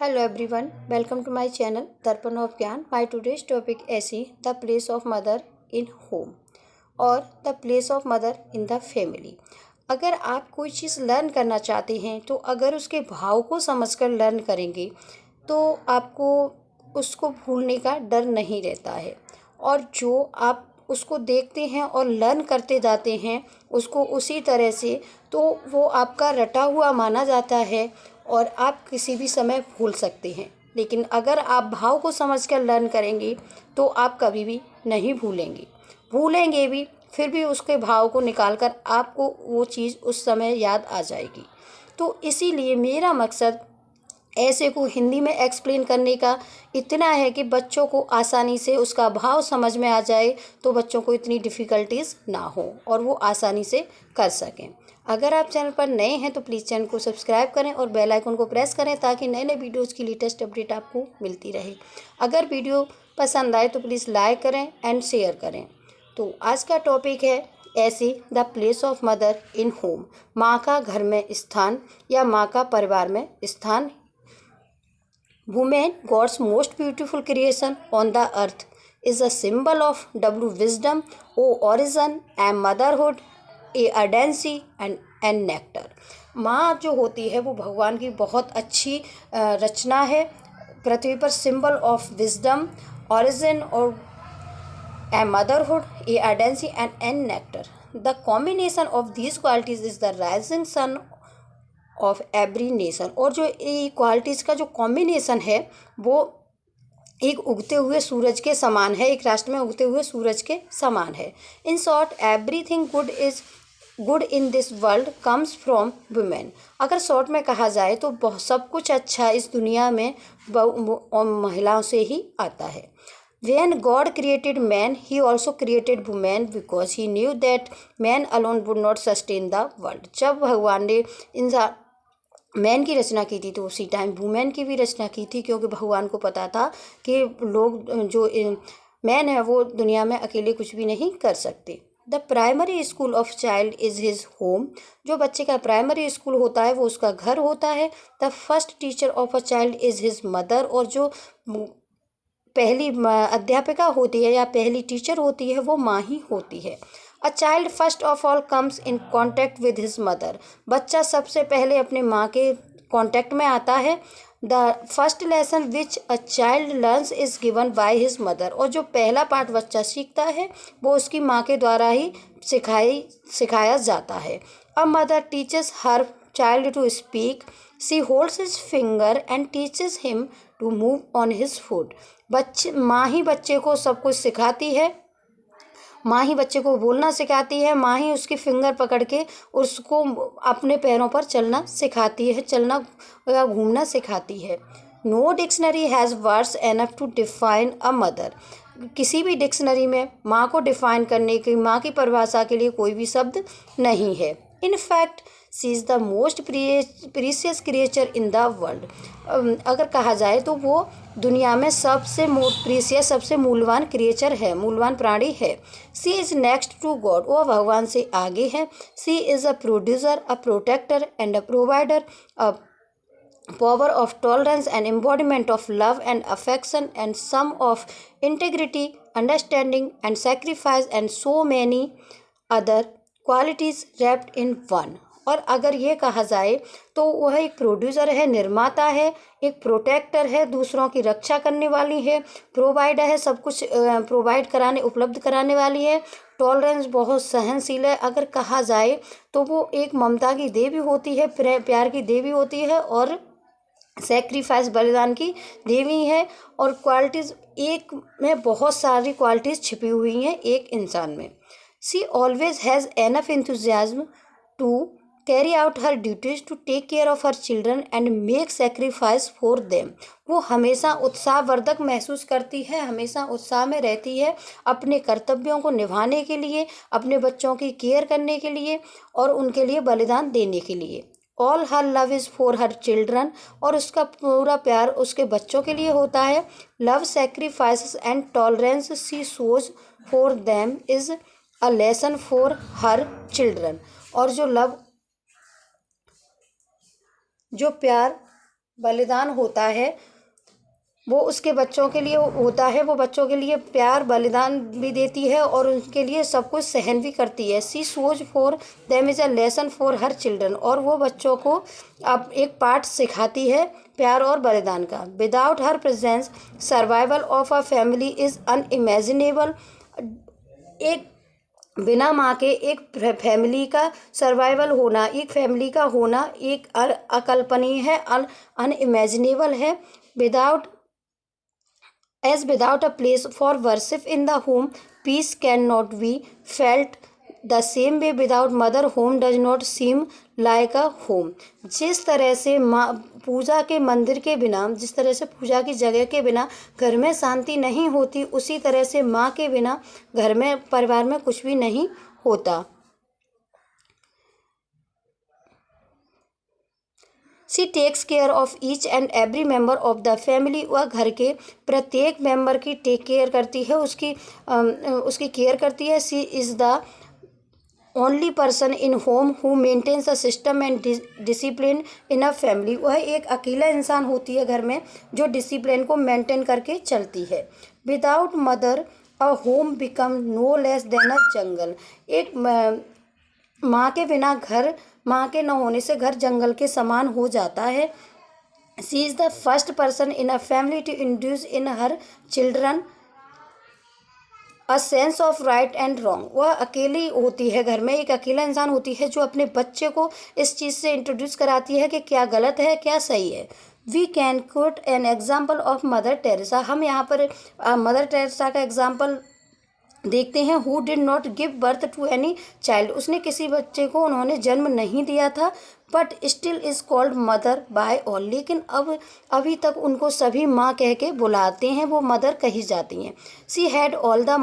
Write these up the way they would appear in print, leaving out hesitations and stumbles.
Hello everyone, welcome to my channel Darpan of Gyan. My today's topic is the place of mother in home और the place of mother in the family. अगर आप कोई चीज़ learn करना चाहते हैं तो अगर उसके भाव को समझकर लर्न करेंगे तो आपको उसको भूलने का डर नहीं रहता है। और जो आप उसको देखते हैं और लर्न करते जाते हैं उसको उसी तरह से, तो वो आपका रटा हुआ माना जाता है और आप किसी भी समय भूल सकते हैं। लेकिन अगर आप भाव को समझकर लर्न करेंगे तो आप कभी भी नहीं भूलेंगे भी, फिर भी उसके भाव को निकाल कर आपको वो चीज़ उस समय याद आ जाएगी। तो इसीलिए मेरा मकसद ऐसे को हिंदी में एक्सप्लेन करने का इतना है कि बच्चों को आसानी से उसका भाव समझ में आ जाए, तो बच्चों को इतनी डिफ़िकल्टीज़ ना हो और वो आसानी से कर सकें। अगर आप चैनल पर नए हैं तो प्लीज़ चैनल को सब्सक्राइब करें और बेल आइकन को प्रेस करें ताकि नए नए वीडियोज़ की लेटेस्ट अपडेट आपको मिलती रहे। अगर वीडियो पसंद आए तो प्लीज़ लाइक करें एंड शेयर करें। तो आज का टॉपिक है ऐसे the place of mother in home, माँ का घर में स्थान या माँ का परिवार में स्थान। Woman, God's most beautiful creation on the earth, is a symbol of wisdom, origin, and motherhood, a ardency and nectar. माँ जो होती है वो भगवान की बहुत अच्छी रचना है। पृथ्वी पर सिंबल ऑफ विजडम, ऑरिजिन और motherhood, a ardency and nectar. The combination of these qualities is the rising sun of every nation. और जो इक्वालिटीज़ का जो कॉम्बिनेशन है वो एक उगते हुए सूरज के समान है, एक राष्ट्र में उगते हुए सूरज के समान है। In short everything good in this world comes from women. अगर शॉर्ट में कहा जाए तो सब कुछ अच्छा इस दुनिया में महिलाओं से ही आता है। When God created man, he also created woman because he knew that man alone would not sustain the world. जब भगवान ने इंसान मैन की रचना की थी तो उसी टाइम वुमेन की भी रचना की थी, क्योंकि भगवान को पता था कि लोग जो मैन है वो दुनिया में अकेले कुछ भी नहीं कर सकते। The primary school of child is his home. जो बच्चे का प्राइमरी स्कूल होता है वो उसका घर होता है। The first teacher of a child is his mother. और जो पहली अध्यापिका होती है या पहली टीचर होती है वो माँ ही होती है। A child first of all comes in contact with his mother. बच्चा सबसे पहले अपने माँ के कॉन्टैक्ट में आता है। The first lesson which a child learns is given by his mother. और जो पहला पाठ बच्चा सीखता है वो उसकी माँ के द्वारा ही सिखाया जाता है। A mother teaches her child to speak. She holds his finger and teaches him to move on his foot. माँ ही बच्चे को सब कुछ सिखाती है, माँ ही बच्चे को बोलना सिखाती है, माँ ही उसकी फिंगर पकड़ के उसको अपने पैरों पर चलना सिखाती है, चलना या घूमना सिखाती है। No dictionary has words enough to define a mother. किसी भी डिक्शनरी में माँ को डिफाइन करने की, माँ की परिभाषा के लिए कोई भी शब्द नहीं है। In fact she is the most precious creature in the world. अगर कहा जाए तो वो दुनिया में सबसे प्रीशियस, सबसे मूल्यवान क्रिएचर है, मूल्यवान प्राणी है। She is next to God. वो भगवान से आगे है। She is a producer, a protector and a provider, a power of tolerance and embodiment of love and affection and sum of integrity, understanding and sacrifice and so many other qualities wrapped in one. और अगर ये कहा जाए तो वह एक producer है, निर्माता है, एक प्रोटेक्टर है, दूसरों की रक्षा करने वाली है, प्रोवाइडर है, सब कुछ प्रोवाइड कराने, उपलब्ध कराने वाली है, टॉलरेंस बहुत सहनशील है। अगर कहा जाए तो वो एक ममता की देवी होती है, प्यार की देवी होती है और सेक्रीफाइस, बलिदान की देवी है। और क्वालिटीज़, एक में बहुत सारी क्वालिटीज़ छिपी हुई हैं एक इंसान में। She always has enough enthusiasm to carry out her duties to take care of her children and make sacrifice for them. वो हमेशा उत्साहवर्धक महसूस करती है, हमेशा उत्साह में रहती है अपने कर्तव्यों को निभाने के लिए, अपने बच्चों की केयर करने के लिए और उनके लिए बलिदान देने के लिए। All her love is for her children. और उसका पूरा प्यार उसके बच्चों के लिए होता है। Love, sacrifice and tolerance she shows for them is a lesson for her children. और जो लव, जो प्यार बलिदान होता है वो उसके बच्चों के लिए होता है, वो बच्चों के लिए प्यार बलिदान भी देती है और उनके लिए सब कुछ सहन भी करती है। She shows for them is a lesson for her children, और वो बच्चों को अब एक पाठ सिखाती है प्यार और बलिदान का। Without her presence survival of a family is unimaginable. एक बिना माँ के एक फैमिली का सर्वाइवल होना, एक फैमिली का होना एक अकल्पनीय है, अनइमेजिनेबल है। Without a place for worship in the home, peace cannot be felt. The same way without mother, home does not seem like a home. जिस तरह से माँ पूजा के मंदिर के बिना, जिस तरह से पूजा की जगह के बिना घर में शांति नहीं होती, उसी तरह से माँ के बिना घर में, परिवार में कुछ भी नहीं होता। She takes care of each and every member of the family. वह घर के प्रत्येक मेंबर की टेक केयर करती है, उसकी केयर करती है। She is the only person in home who maintains a system and discipline in a family. वह एक अकेला इंसान होती है घर में जो डिसिप्लिन को मेंटेन करके चलती है। Without mother a home become no less than a jungle. एक माँ के बिना घर, माँ के न होने से घर जंगल के समान हो जाता है। She is the first person in a family to induce in her children a sense of right and wrong. वह अकेली होती है घर में, एक अकेला इंसान होती है जो अपने बच्चे को इस चीज़ से इंट्रोड्यूस कराती है कि क्या गलत है क्या सही है। We can quote an example of mother Teresa. हम यहाँ पर मदर टेरेसा का एग्जाम्पल देखते हैं। Who did not give birth to any child. उसने किसी बच्चे को उन्होंने जन्म नहीं दिया था, but still is called mother by all. लेकिन अब अभी तक उनको सभी माँ कह के बुलाते हैं, वो मदर कही जाती हैं। She had all the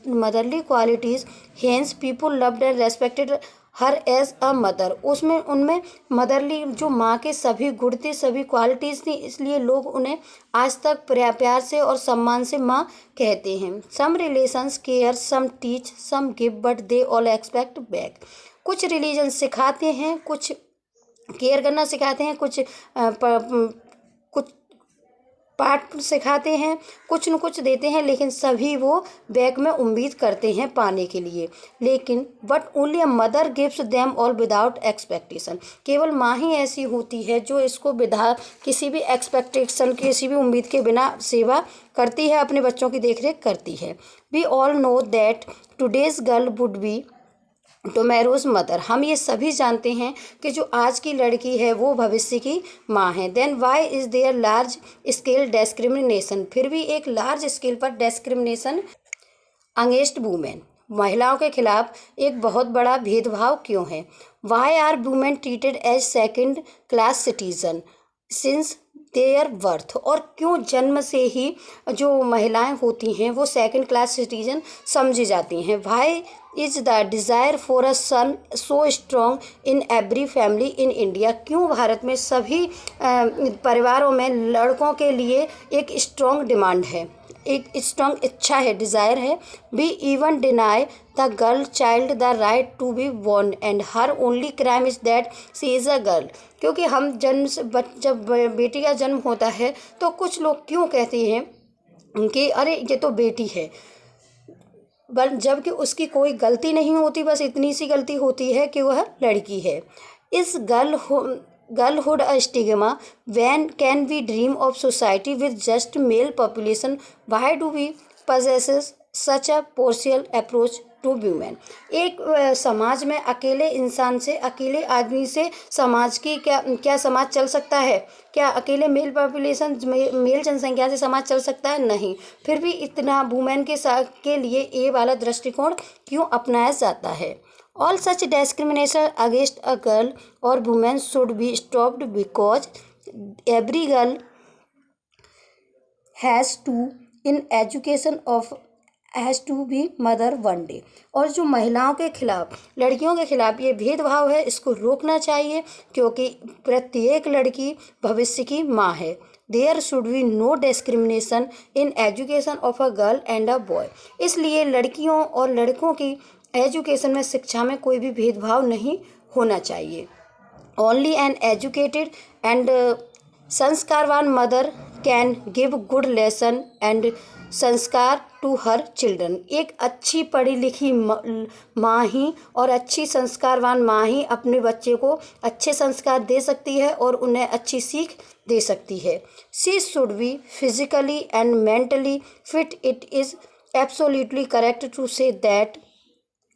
motherly qualities, hence people loved and respected her as a mother. उसमें उनमें मदरली जो माँ के सभी गुण थे, सभी क्वालिटीज़ थी, इसलिए लोग उन्हें आज तक प्यार से और सम्मान से माँ कहते हैं। Some relations care, some teach, some give, but they all expect back. कुछ रिलीजन सिखाते हैं, कुछ केयर करना सिखाते हैं, कुछ पाठ सिखाते हैं, कुछ न कुछ देते हैं, लेकिन सभी वो बैक में उम्मीद करते हैं पाने के लिए। लेकिन but only a mother gives them all without expectation. केवल माँ ही ऐसी होती है जो इसको बिना किसी भी एक्सपेक्टेशन, किसी भी उम्मीद के बिना सेवा करती है, अपने बच्चों की देखरेख करती है। We all know that today's girl would be tomorrow's mother. हम ये सभी जानते हैं कि जो आज की लड़की है वो भविष्य की माँ है। Then why is there large scale discrimination. फिर भी एक लार्ज स्केल पर डिस्क्रिमिनेशन अगेंस्ट वुमेन, महिलाओं के खिलाफ एक बहुत बड़ा भेदभाव क्यों है। Why are women treated as second class citizen since their birth. और क्यों जन्म से ही जो महिलाएं होती हैं वो सेकंड क्लास सिटीजन समझी जाती हैं। Why is the desire for a son so strong in every family in India. क्यों भारत में सभी परिवारों में लड़कों के लिए एक स्ट्रॉन्ग डिमांड है, एक स्ट्रॉन्ग इच्छा है, डिज़ायर है। We even deny the girl child the right to be born and her only crime is that she is a girl. क्योंकि हम जन्म से जब बेटी का जन्म होता है तो कुछ लोग क्यों कहते हैं कि अरे ये तो बेटी है, जबकि उसकी कोई गलती नहीं होती, बस इतनी सी गलती होती है कि वह लड़की है। Is girlhood a stigma when can we dream of society with just male population. Why do we possesses such a partial approach to women. एक समाज में अकेले इंसान से, अकेले आदमी से समाज की क्या समाज चल सकता है? क्या अकेले मेल पॉपुलेशन, मेल जनसंख्या से समाज चल सकता है? नहीं। फिर भी इतना वुमेन के लिए ये वाला दृष्टिकोण क्यों अपनाया जाता है? All such discrimination against a girl और women should be stopped because every girl has to in education of has to be mother one day. और जो महिलाओं के खिलाफ, लड़कियों के खिलाफ ये भेदभाव है, इसको रोकना चाहिए, क्योंकि प्रत्येक लड़की भविष्य की माँ है। There should be no discrimination in education of a girl and a boy. इसलिए लड़कियों और लड़कों की एजुकेशन में, शिक्षा में कोई भी भेदभाव नहीं होना चाहिए। ओनली एन एजुकेटेड एंड संस्कारवान mother can give good lesson and संस्कार टू हर चिल्ड्रन। एक अच्छी पढ़ी लिखी माँ ही और अच्छी संस्कारवान माँ ही अपने बच्चे को अच्छे संस्कार दे सकती है और उन्हें अच्छी सीख दे सकती है। She should be physically and mentally fit. It is absolutely correct to say that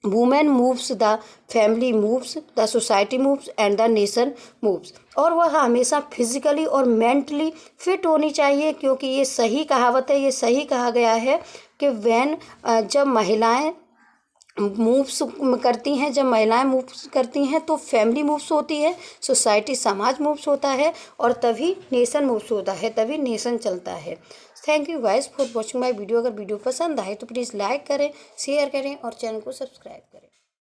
women moves, the family moves, the society moves and the nation moves. और वह हमेशा फिजिकली और मेंटली फिट होनी चाहिए, क्योंकि ये सही कहावत है, ये सही कहा गया है कि जब महिलाएं मूव्स करती हैं, जब महिलाएं मूव्स करती हैं तो फैमिली मूव्स होती है, सोसाइटी समाज मूव्स होता है और तभी नेशन मूव्स होता है, तभी नेशन चलता है। Thank you guys for watching my video. अगर वीडियो पसंद आए तो प्लीज़ लाइक करें, शेयर करें और चैनल को सब्सक्राइब करें।